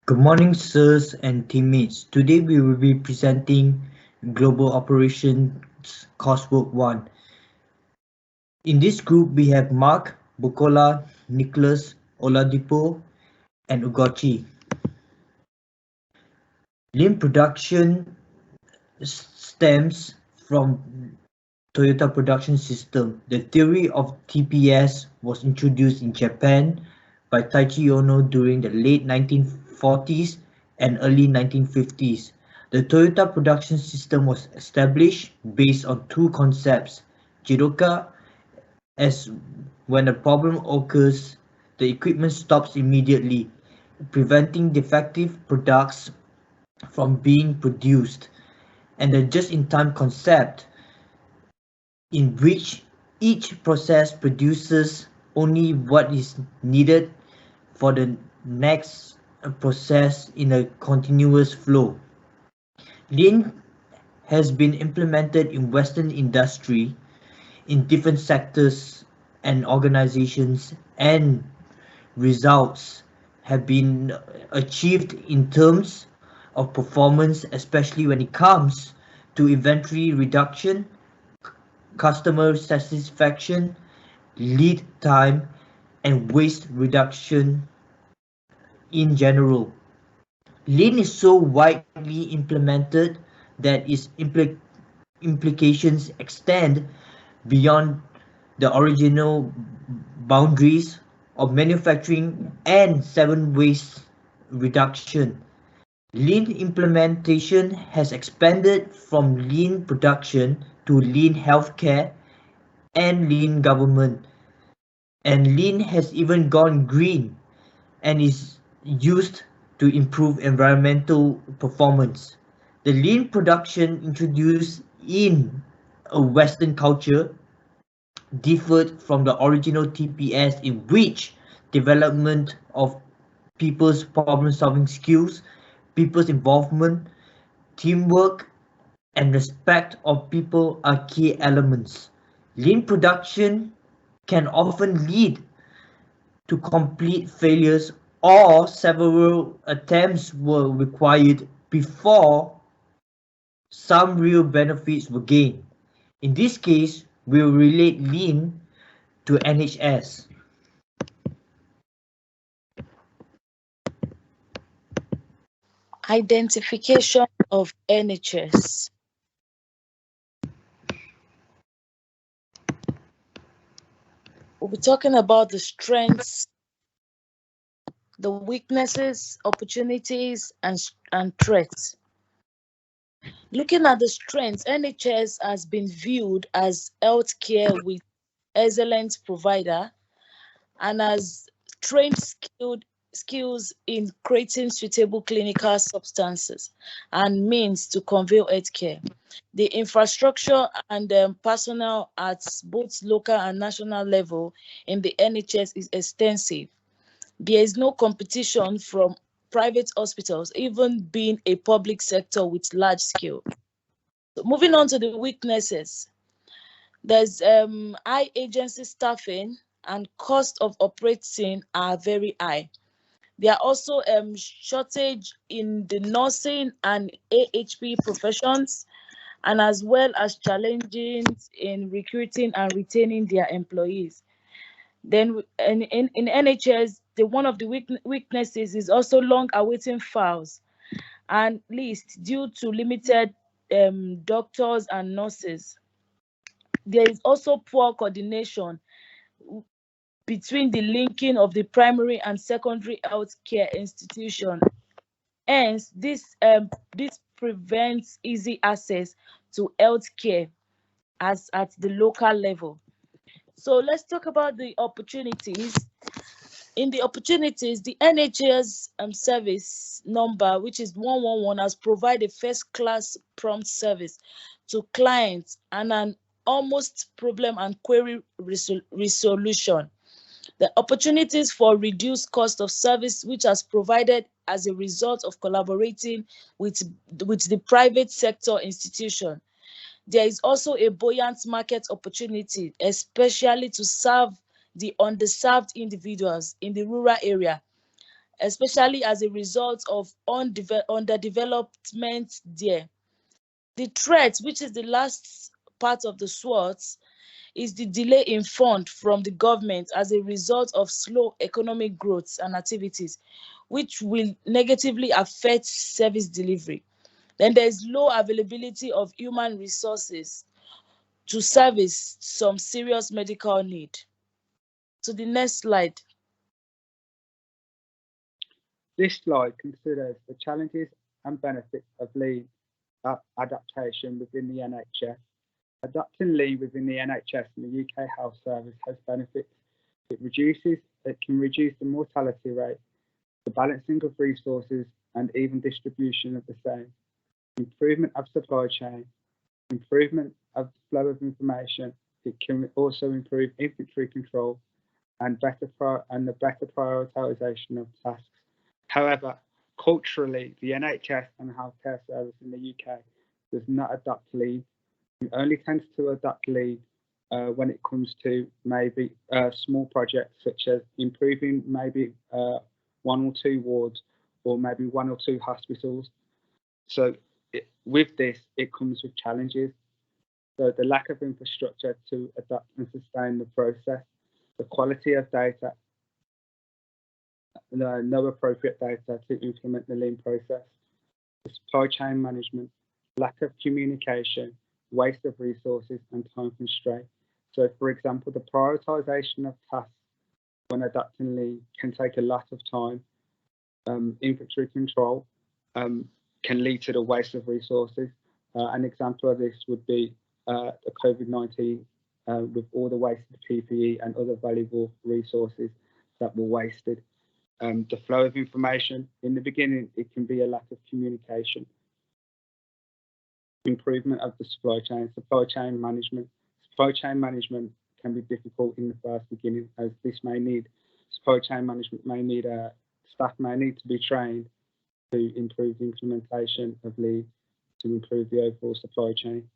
Good morning, sirs and teammates. Today we will be presenting Global Operations Coursework 1. In this group we have Mark, Bukola, Nicholas, Oladipo, and Ugochi. Lean production stems from Toyota Production System. The theory of TPS was introduced in Japan by Taiichi Ohno during the late 1940s and early 1950s. The Toyota Production System was established based on two concepts: Jidoka, as when a problem occurs, the equipment stops immediately, preventing defective products from being produced, and the just-in-time concept, in which each process produces only what is needed for the next process in a continuous flow. Lean has been implemented in Western industry in different sectors and organizations, and results have been achieved in terms of performance, especially when it comes to inventory reduction, customer satisfaction, lead time, and waste reduction in general. Lean is so widely implemented that its implications extend beyond the original boundaries of manufacturing and seven waste reduction. Lean implementation has expanded from lean production to lean healthcare and lean government, and lean has even gone green and is used to improve environmental performance. The lean production introduced in a Western culture differed from the original TPS, in which development of people's problem-solving skills, people's involvement, teamwork, and respect of people are key elements. Lean production can often lead to complete failures, or several attempts were required before some real benefits were gained. In this case, we will relate Lean to NHS. Identification of NHS. We'll be talking about the strengths, the weaknesses, opportunities, and threats. Looking at the strengths, NHS has been viewed as healthcare with excellent provider and as trained skills in creating suitable clinical substances and means to convey healthcare. The infrastructure and personnel at both local and national level in the NHS is extensive. There is no competition from private hospitals, even being a public sector with large scale. So moving on to the weaknesses, there's high agency staffing and cost of operating are very high. There are also shortage in the nursing and AHP professions, and as well as challenges in recruiting and retaining their employees. Then in NHS, one of the weaknesses is also long awaiting files and lists due to limited doctors and nurses. There is also poor coordination between the linking of the primary and secondary healthcare institution. Hence, this prevents easy access to healthcare as at the local level. So let's talk about the opportunities. In the opportunities, the NHS service number, which is 111, has provided first-class prompt service to clients and an almost problem and query resolution. The opportunities for reduced cost of service, which has provided as a result of collaborating with the private sector institution. There is also a buoyant market opportunity, especially to serve the underserved individuals in the rural area. especially as a result of underdevelopment there. The threat, which is the last part of the SWOT, is the delay in fund from the government as a result of slow economic growth and activities, which will negatively affect service delivery. Then there's low availability of human resources to service some serious medical need. To the next slide. This slide considers the challenges and benefits of lean adaptation within the NHS. Adopting lean within the NHS and the UK Health Service has benefits. It can reduce the mortality rate, the balancing of resources, and even distribution of the same. Improvement of supply chain, improvement of the flow of information. It can also improve inventory control and the better prioritisation of tasks. However, culturally, the NHS and healthcare service in the UK does not adopt lean. It only tends to adopt lean when it comes to maybe small projects such as improving maybe 1 or 2 wards or maybe 1 or 2 hospitals. So with this, it comes with challenges. So the lack of infrastructure to adapt and sustain the process, the quality of data, no appropriate data to implement the lean process, the supply chain management, lack of communication, waste of resources, and time constraint. So, for example, the prioritization of tasks when adapting lean can take a lot of time. Inventory control can lead to the waste of resources. An example of this would be the COVID-19 with all the waste of PPE and other valuable resources that were wasted. The flow of information, in the beginning, it can be a lack of communication. Improvement of the supply chain management. Supply chain management can be difficult in the first beginning, as supply chain management may need staff may need to be trained to improve the implementation of lean to improve the overall supply chain.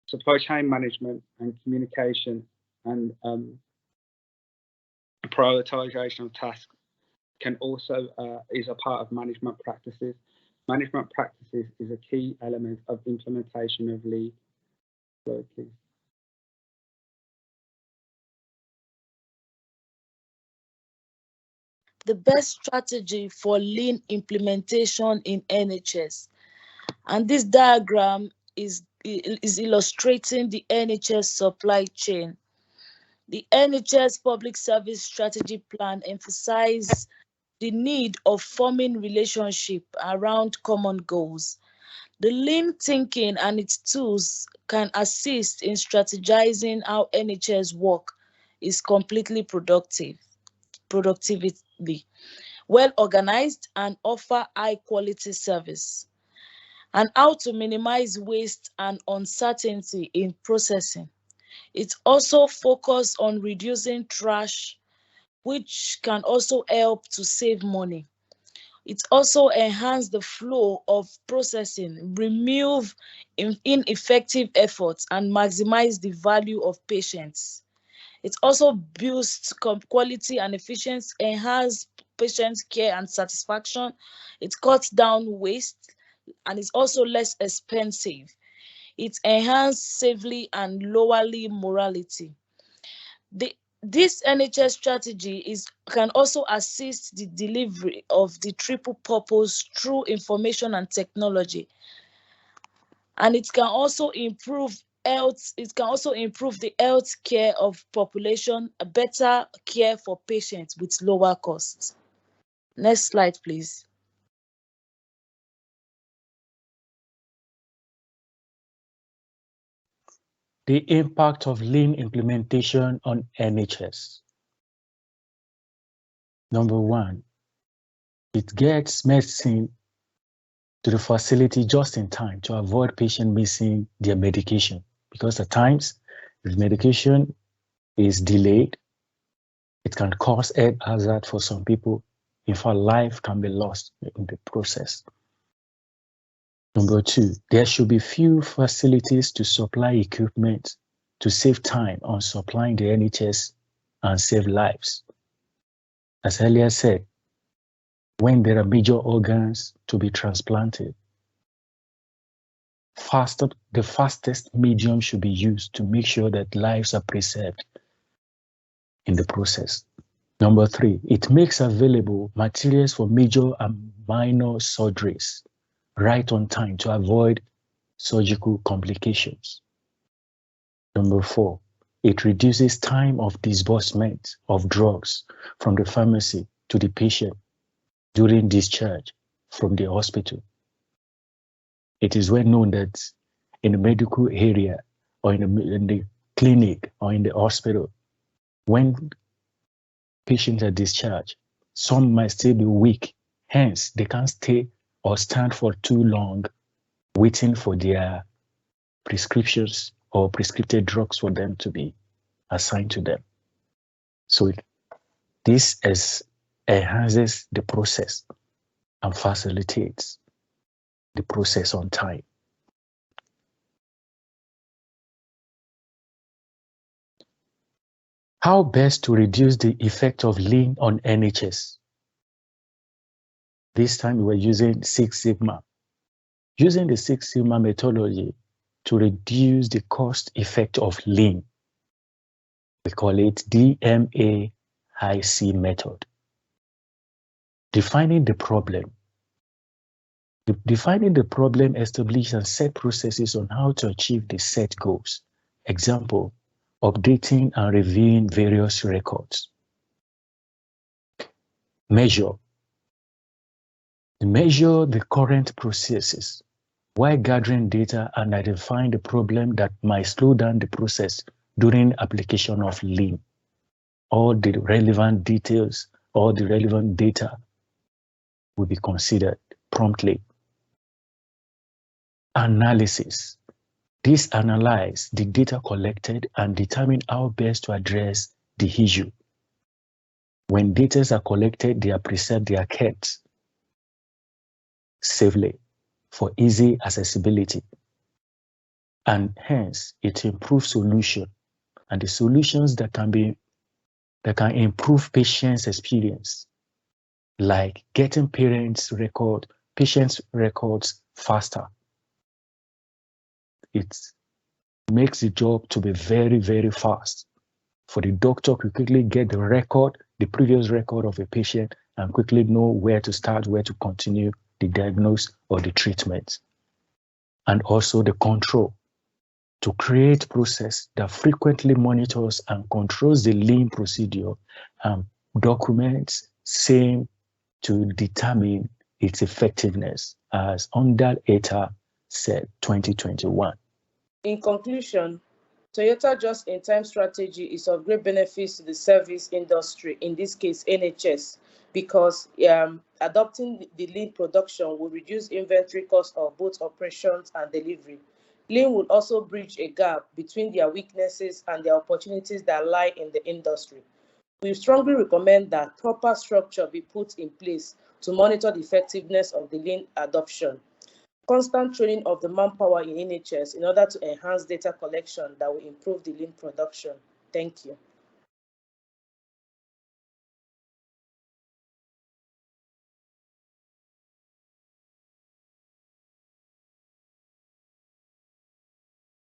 Supply chain management and communication and prioritization of tasks can also is a part of management practices. Management practices is a key element of implementation of lean. Slide, please. The best strategy for lean implementation in NHS. And this diagram is illustrating the NHS supply chain. The NHS Public Service Strategy Plan emphasizes the need of forming relationship around common goals. The lean thinking and its tools can assist in strategizing how NHS work is completely productively, well organized, and offer high quality service, and how to minimize waste and uncertainty in processing. It also focuses on reducing trash, which can also help to save money. It also enhances the flow of processing, remove ineffective efforts, and maximize the value of patients. It also boosts quality and efficiency, enhances patient care and satisfaction. It cuts down waste, and it's also less expensive. It enhances safely and lowerly morality. This NHS strategy can also assist the delivery of the triple purpose through information and technology, and it can also improve health. It can also improve the health care of population, a better care for patients with lower costs. Next slide, please. The impact of lean implementation on NHS. Number 1, it gets medicine to the facility just in time to avoid patients missing their medication, because at times, if medication is delayed, it can cause health hazard for some people. In fact, life can be lost in the process. Number 2, there should be few facilities to supply equipment to save time on supplying the NHS and save lives. As earlier said, when there are major organs to be transplanted. The fastest medium should be used to make sure that lives are preserved in the process. Number 3, it makes available materials for major and minor surgeries right on time to avoid surgical complications. Number 4, it reduces time of disbursement of drugs from the pharmacy to the patient during discharge from the hospital. It is well known that in the medical area or in the clinic or in the hospital, when patients are discharged, some might still be weak. Hence, they can't stay or stand for too long waiting for their prescriptions or prescripted drugs for them to be assigned to them. So this enhances the process and facilitates the process on time. How best to reduce the effect of lean on NHS? This time we were using Six Sigma. Using the Six Sigma methodology to reduce the cost effect of lean. We call it DMA-C method. Defining the problem. Defining the problem, establish and set processes on how to achieve the set goals. Example, updating and reviewing various records. Measure the current processes while gathering data and identifying the problem that might slow down the process during application of lean. All the relevant details, all the relevant data will be considered promptly. Analysis. This analyze the data collected and determine how best to address the issue. When data are collected, they are preserved, they are kept safely for easy accessibility. And hence, it improves solution. And the solutions that can improve patients' experience, like getting patients' records faster. It makes the job to be very, very fast. For the doctor to quickly get the previous record of a patient and quickly know where to start, where to continue the diagnosis or the treatment. And also the control, to create process that frequently monitors and controls the lean procedure and documents same to determine its effectiveness, as under ETA said 2021. In conclusion, Toyota just-in-time strategy is of great benefit to the service industry, in this case NHS, because adopting the lean production will reduce inventory costs of both operations and delivery. Lean will also bridge a gap between their weaknesses and the opportunities that lie in the industry. We strongly recommend that proper structure be put in place to monitor the effectiveness of the lean adoption. Constant training of the manpower in NHS in order to enhance data collection that will improve the lean production. Thank you.